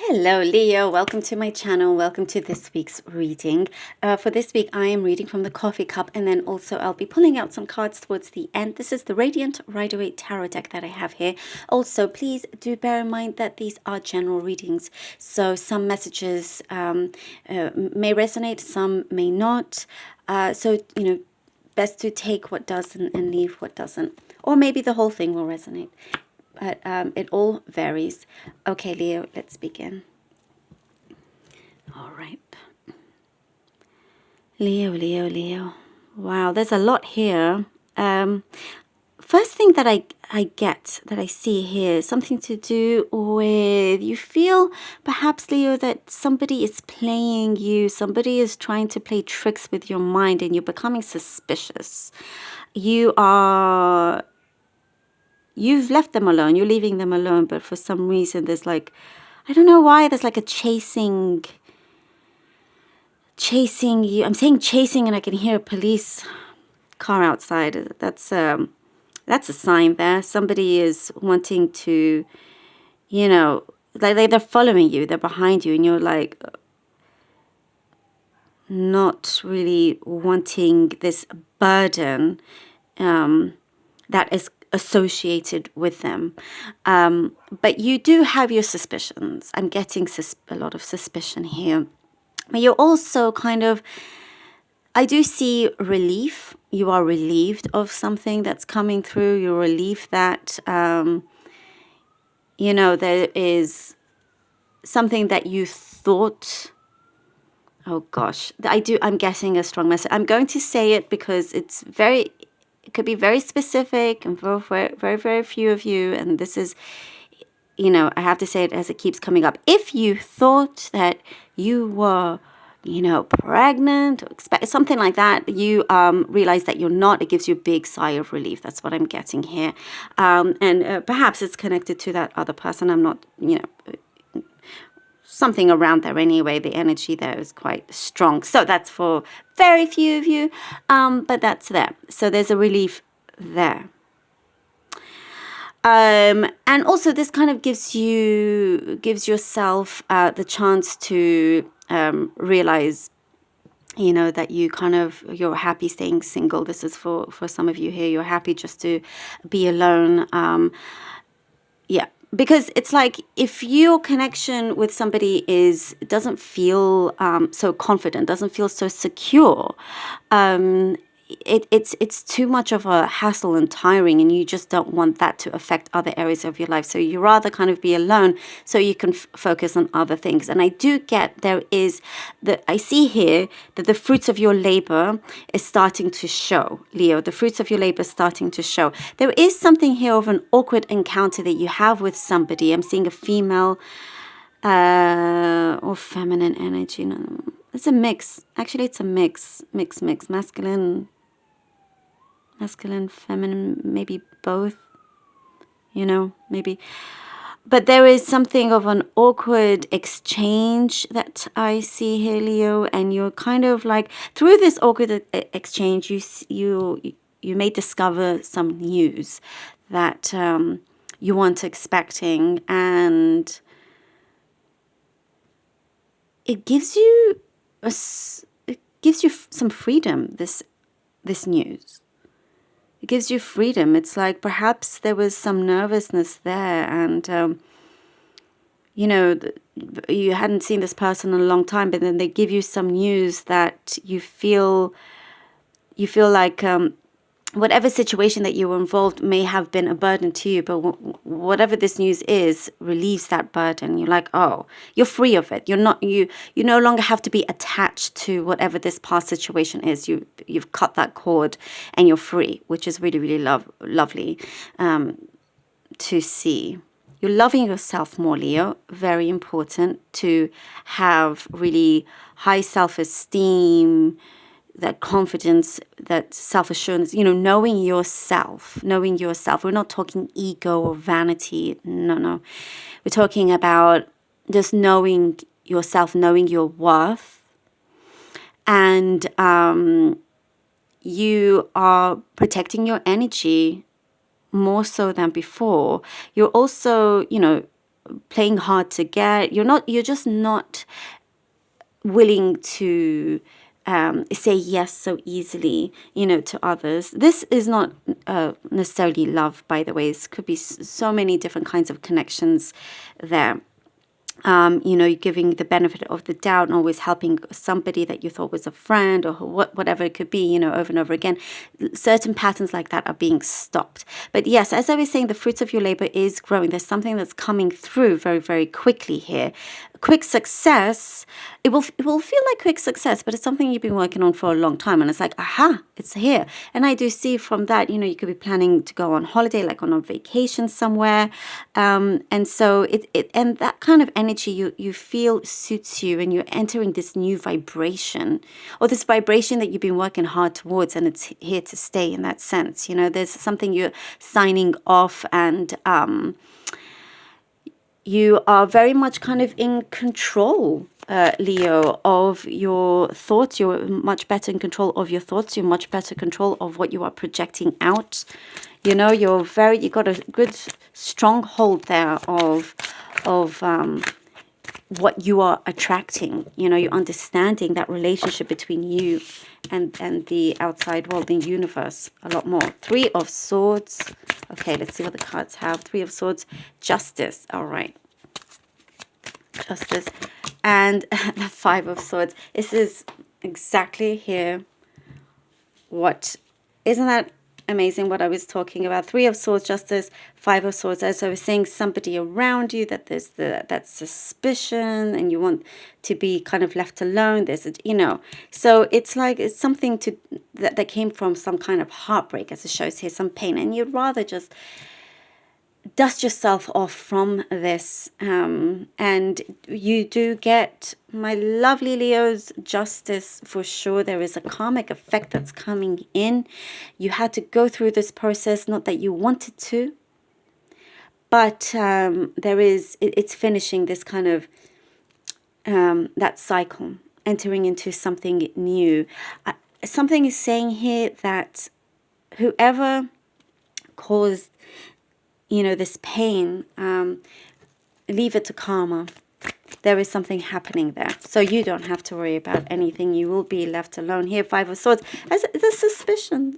Hello, Leo. Welcome to my channel. Welcome to this week's reading. For this week, I am reading from the Coffee Cup, and then also I'll be pulling out some cards towards the end. This is the Radiant Rider-Waite Tarot deck that I have here. Also, please do bear in mind that these are general readings, so some messages may resonate, some may not. Best to take what does and leave what doesn't. Or maybe the whole thing will resonate. But it all varies. Okay, Leo, let's begin. All right. Leo. Wow, there's a lot here. First thing that I see here, something to do with, you feel perhaps, Leo, that somebody is playing you, somebody is trying to play tricks with your mind, and you're becoming suspicious. You've left them alone, you're leaving them alone, but for some reason there's like, I don't know why, there's like a chasing you. I'm saying chasing and I can hear a police car outside. That's a sign there. Somebody is wanting to, they're following you, they're behind you, and you're like not really wanting this burden that is associated with them. But you do have your suspicions. I'm getting a lot of suspicion here. But you're also kind of, I do see relief. You are relieved of something that's coming through. You're relieved that, there is something that you thought, oh gosh, I'm getting a strong message. I'm going to say it because it could be very specific and for very, very few of you. And this is, I have to say it as it keeps coming up. If you thought that you were, pregnant or expect something like that, you realize that you're not, it gives you a big sigh of relief. That's what I'm getting here. And perhaps it's connected to that other person. I'm not, something around there anyway. The energy there is quite strong. So that's for very few of you, but that's there. So there's a relief there. And also this kind of gives yourself the chance to realize, that you're happy staying single. This is for some of you here. You're happy just to be alone. Yeah. Because it's like if your connection with somebody doesn't feel so confident, doesn't feel so secure, it's too much of a hassle and tiring, and you just don't want that to affect other areas of your life. So you rather kind of be alone so you can focus on other things. And I do get I see here that the fruits of your labor is starting to show, Leo. The fruits of your labor is starting to show. There is something here of an awkward encounter that you have with somebody. I'm seeing a female or feminine energy. No, it's a mix. Actually, it's a mix. Masculine, feminine, maybe both, maybe. But there is something of an awkward exchange that I see here, Leo, and you're kind of like, through this awkward exchange, you may discover some news that you weren't expecting, and it gives you some freedom, this news. It gives you freedom. It's like perhaps there was some nervousness there, and you hadn't seen this person in a long time, but then they give you some news that you feel like whatever situation that you were involved may have been a burden to you, but whatever this news is relieves that burden. You're like, oh, you're free of it. You no longer have to be attached to whatever this past situation is. You've cut that cord and you're free, which is really, really lovely to see. You're loving yourself more, Leo. Very important to have really high self-esteem, that confidence, that self-assurance, knowing yourself. We're not talking ego or vanity. No. We're talking about just knowing yourself, knowing your worth. And you are protecting your energy more so than before. You're also, playing hard to get. You're just not willing to say yes so easily, to others. This is not necessarily love, by the way. This could be so many different kinds of connections there. You're giving the benefit of the doubt and always helping somebody that you thought was a friend or whatever it could be, over and over again. Certain patterns like that are being stopped. But yes, as I was saying, the fruits of your labor is growing. There's something that's coming through very, very quickly here. Quick success, it will feel like quick success, but it's something you've been working on for a long time. And it's like, aha, it's here. And I do see from that, you could be planning to go on holiday, like on a vacation somewhere. And so and that kind of energy you feel suits you, and you're entering this new vibration, or this vibration that you've been working hard towards, and it's here to stay in that sense. There's something you're signing off, and you are very much kind of in control, Leo, of your thoughts. You're much better in control of your thoughts. You're much better control of what you are projecting out. You got a good strong hold there of what you are attracting. You're understanding that relationship between you and the outside world, the universe, a lot more. 3 of Swords. Okay, let's see what the cards have. 3 of Swords. Justice. All right. Justice. And the 5 of Swords. This is exactly here. Isn't that amazing what I was talking about? 3 of Swords, Justice, 5 of Swords. As I was saying, somebody around you that there's that suspicion, and you want to be kind of left alone. So it's like it's something that came from some kind of heartbreak, as it shows here, some pain, and you'd rather just dust yourself off from this, and you do get, my lovely Leos, justice for sure. There is a karmic effect that's coming in. You had to go through this process, not that you wanted to, but it's finishing this kind of that cycle, entering into something new. Something is saying here that whoever caused this pain, leave it to karma. There is something happening there. So you don't have to worry about anything. You will be left alone. Here, 5 of Swords. As the suspicion.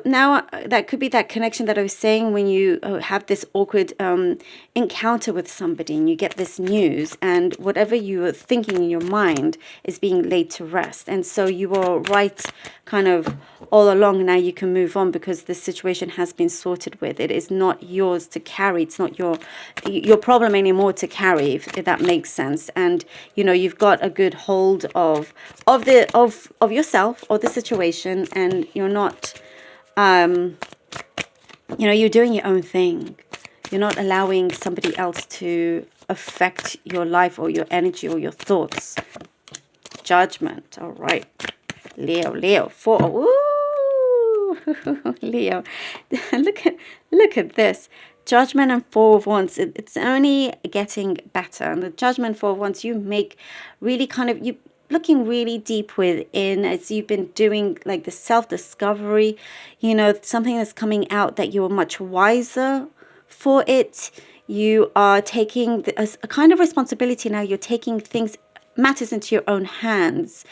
Now that could be that connection that I was saying when you have this awkward encounter with somebody and you get this news, and whatever you were thinking in your mind is being laid to rest. And so you were right kind of all along. Now you can move on because the situation has been sorted with. It is not yours to carry. It's not your problem anymore to carry, if that makes sense. And you've got a good hold of yourself or the situation, and you're not you're doing your own thing. You're not allowing somebody else to affect your life or your energy or your thoughts. Judgment. All right. Leo, 4. Ooh, Leo. Look at this. Judgment and 4 of Wands. It's only getting better. And the Judgment, 4 of Wands, you make really kind of, you looking really deep within as you've been doing like the self-discovery, something that's coming out that you're much wiser for it. You are taking a kind of responsibility now. You're taking matters into your own hands,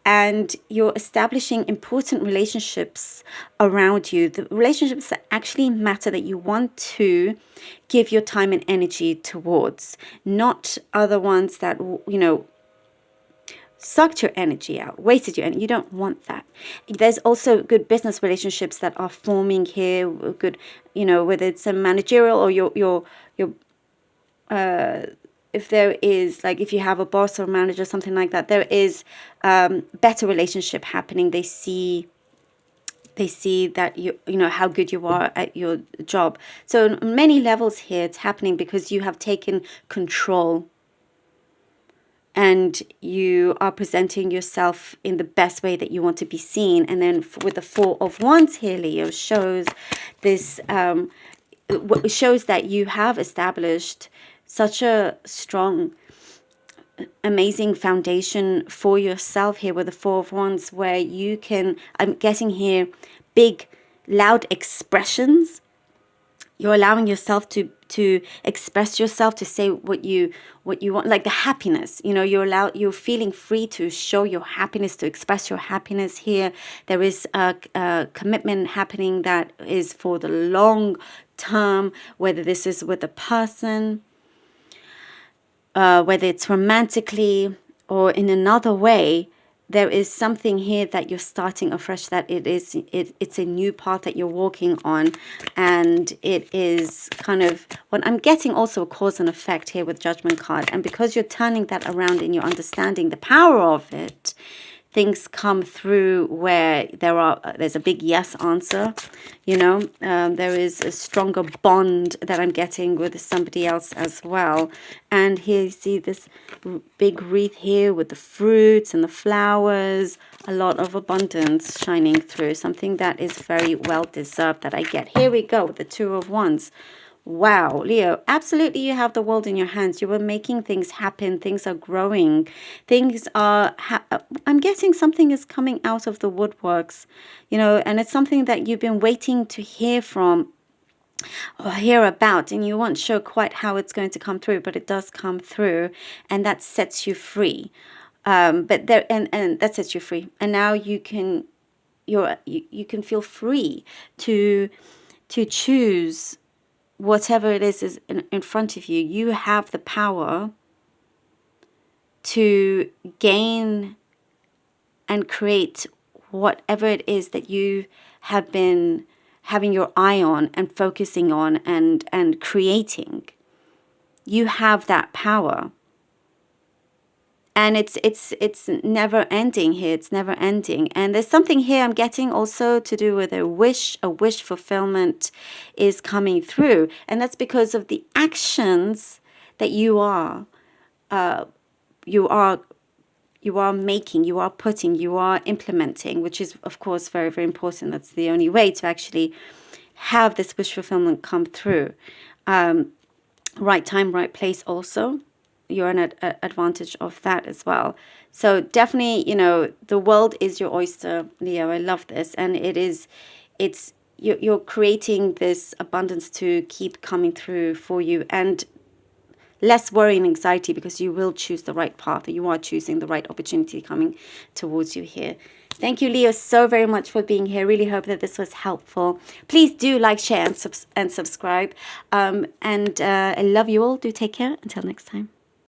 and you're establishing important relationships around you, the relationships that actually matter, that you want to give your time and energy towards, not other ones that sucked your energy out, wasted your energy. You don't want that. There's also good business relationships that are forming here, good, whether it's a managerial or your if there is, like, if you have a boss or manager, something like that, there is better relationship happening. They see that you know how good you are at your job. So on many levels here, it's happening because you have taken control, and you are presenting yourself in the best way that you want to be seen. And then with the 4 of Wands here, Leo, shows this, shows that you have established such a strong, amazing foundation for yourself here with the 4 of Wands, where you can, I'm getting here, big, loud expressions. You're allowing yourself to express yourself, to say what you want, like the happiness. You're feeling free to show your happiness, to express your happiness here. There is a commitment happening that is for the long term, whether this is with a person, whether it's romantically or in another way. There is something here that you're starting afresh, that it's a new path that you're walking on, and it is kind of what I'm getting, also a cause and effect here with Judgment card. And because you're turning that around and you're understanding the power of it, things come through where there's a big yes answer. There is a stronger bond that I'm getting with somebody else as well. And here you see this big wreath here with the fruits and the flowers, a lot of abundance shining through, something that is very well deserved that I get. Here we go with the Two of Wands. Wow, Leo, absolutely, you have the world in your hands. You were making things happen. Things are growing. Things are, I'm getting something is coming out of the woodworks, and it's something that you've been waiting to hear from or hear about, and you weren't sure quite how it's going to come through, but it does come through, and that sets you free. But there, and that sets you free. And now you can feel free to choose whatever it is in front of you. You have the power to gain and create whatever it is that you have been having your eye on and focusing on and creating. You have that power. And it's never ending here. It's never ending. And there's something here I'm getting also to do with a wish fulfillment is coming through. And that's because of the actions that you are making, you are putting, you are implementing, which is, of course, very, very important. That's the only way to actually have this wish fulfillment come through. Right time, right place also. You're an advantage of that as well. So definitely, the world is your oyster, Leo. I love this. And you're creating this abundance to keep coming through for you, and less worry and anxiety, because you will choose the right path. You are choosing the right opportunity coming towards you here. Thank you, Leo, so very much for being here. Really hope that this was helpful. Please do like, share, and subscribe. I love you all. Do take care. Until next time.